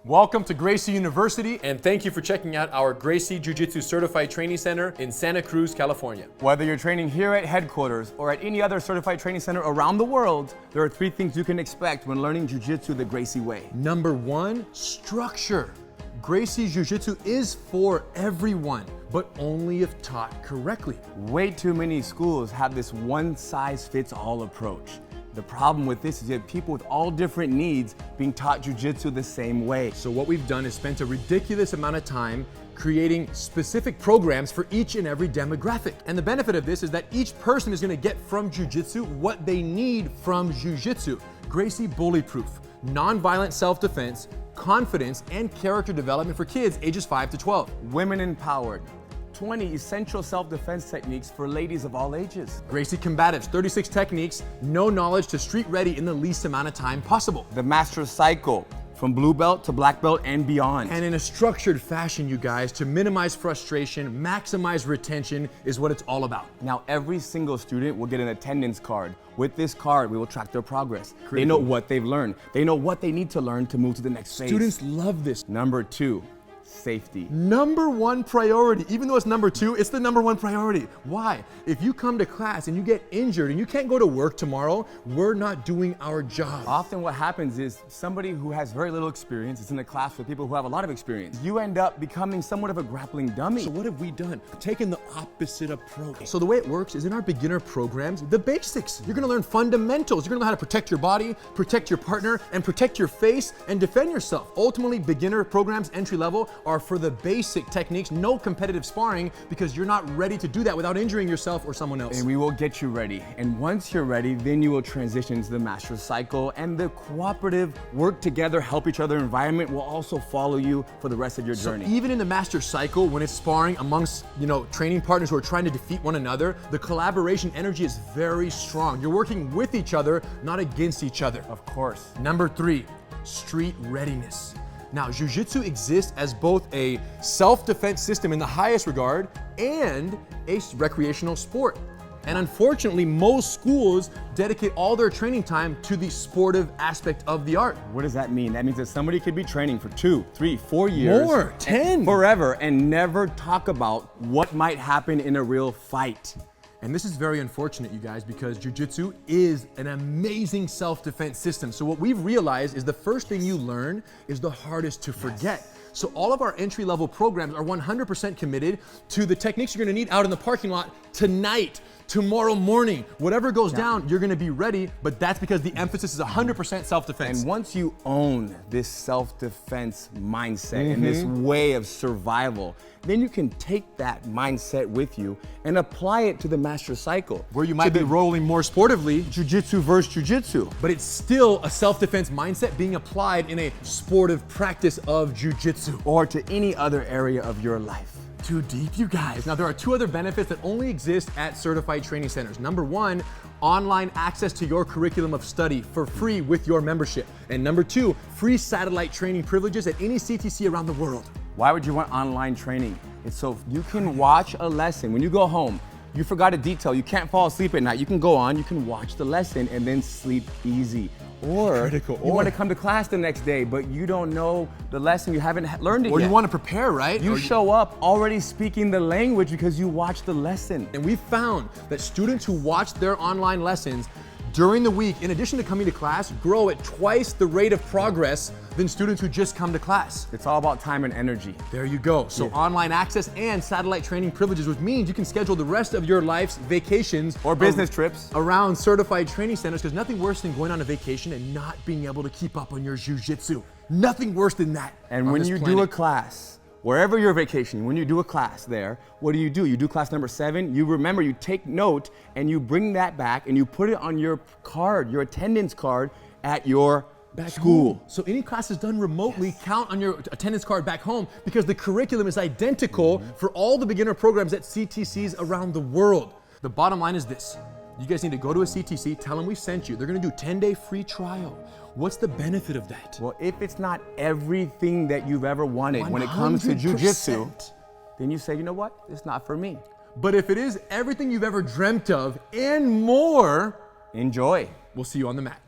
Welcome to Gracie University, and thank you for checking out our Gracie Jiu-Jitsu Certified Training Center in Santa Cruz, California. Whether you're training here at headquarters or at any other certified training center around the world, there are 3 things you can expect when learning Jiu-Jitsu the Gracie way. Number 1, structure. Gracie Jiu-Jitsu is for everyone, but only if taught correctly. Way too many schools have this one-size-fits-all approach. The problem with this is you have people with all different needs being taught Jiu-Jitsu the same way. So what we've done is spent a ridiculous amount of time creating specific programs for each and every demographic. And the benefit of this is that each person is gonna get from Jiu-Jitsu what they need from Jiu-Jitsu. Gracie Bully-Proof, non-violent self-defense, confidence, and character development for kids ages 5 to 12. Women empowered. 20 essential self-defense techniques for ladies of all ages. Gracie Combatives, 36 techniques, no knowledge to street ready in the least amount of time possible. The Master Cycle, from blue belt to black belt and beyond. And in a structured fashion, you guys, to minimize frustration, maximize retention is what it's all about. Now, every single student will get an attendance card. With this card, we will track their progress. Critical. They know what they've learned. They know what they need to learn to move to the next phase. Students love this. Number 2, safety. Number 1 priority. Even though it's number 2, it's the number 1 priority. Why? If you come to class and you get injured and you can't go to work tomorrow, we're not doing our job. Often what happens is somebody who has very little experience is in a class with people who have a lot of experience. You end up becoming somewhat of a grappling dummy. So what have we done? Taken the opposite approach. So the way it works is in our beginner programs, the basics. You're gonna learn fundamentals. You're gonna learn how to protect your body, protect your partner, and protect your face, and defend yourself. Ultimately, beginner programs, entry level, are for the basic techniques, no competitive sparring, because you're not ready to do that without injuring yourself or someone else. And we will get you ready. And once you're ready, then you will transition to the Master Cycle, and the cooperative, work together, help each other environment will also follow you for the rest of your journey. So even in the Master Cycle, when it's sparring amongst, training partners who are trying to defeat one another, the collaboration energy is very strong. You're working with each other, not against each other. Of course. Number 3, street readiness. Now, Jiu-Jitsu exists as both a self-defense system in the highest regard and a recreational sport. And unfortunately, most schools dedicate all their training time to the sportive aspect of the art. What does that mean? That means that somebody could be training for 2, 3, 4 years. More, 10. Forever, and never talk about what might happen in a real fight. And this is very unfortunate, you guys, because Jiu-Jitsu is an amazing self-defense system. So what we've realized is the first thing you learn is the hardest to forget. Yes. So all of our entry-level programs are 100% committed to the techniques you're gonna need out in the parking lot tonight, tomorrow morning. Whatever goes down, you're gonna be ready, but that's because the emphasis is 100% self-defense. And once you own this self-defense mindset and this way of survival, then you can take that mindset with you and apply it to the Master Cycle. Where you might be rolling more sportively. Jiu-Jitsu versus Jiu-Jitsu. But it's still a self-defense mindset being applied in a sportive practice of Jiu-Jitsu. Or to any other area of your life. Too deep, you guys. Now, there are 2 other benefits that only exist at certified training centers. Number 1, online access to your curriculum of study for free with your membership. And number 2, free satellite training privileges at any CTC around the world. Why would you want online training? It's so you can watch a lesson. When you go home, you forgot a detail, you can't fall asleep at night, you can go on, you can watch the lesson and then sleep easy. Or you want to come to class the next day, but you don't know the lesson, you haven't learned it yet. Or you want to prepare, right? You show up already speaking the language because you watched the lesson. And we found that students who watch their online lessons during the week, in addition to coming to class, grow at twice the rate of progress than students who just come to class. It's all about time and energy. There you go. So online access and satellite training privileges, which means you can schedule the rest of your life's vacations or business trips around certified training centers, because nothing worse than going on a vacation and not being able to keep up on your Jiu-Jitsu. Nothing worse than that. And when you do a class, wherever you're vacationing, when you do a class there, what do? You do class number 7, you remember, you take note, and you bring that back and you put it on your card, your attendance card at your school. So any classes done remotely count on your attendance card back home, because the curriculum is identical for all the beginner programs at CTCs around the world. The bottom line is this. You guys need to go to a CTC, tell them we sent you. They're gonna do 10-day free trial. What's the benefit of that? Well, if it's not everything that you've ever wanted when it comes to Jiu-Jitsu, then you say, you know what? It's not for me. But if it is everything you've ever dreamt of and more, enjoy. We'll see you on the mat.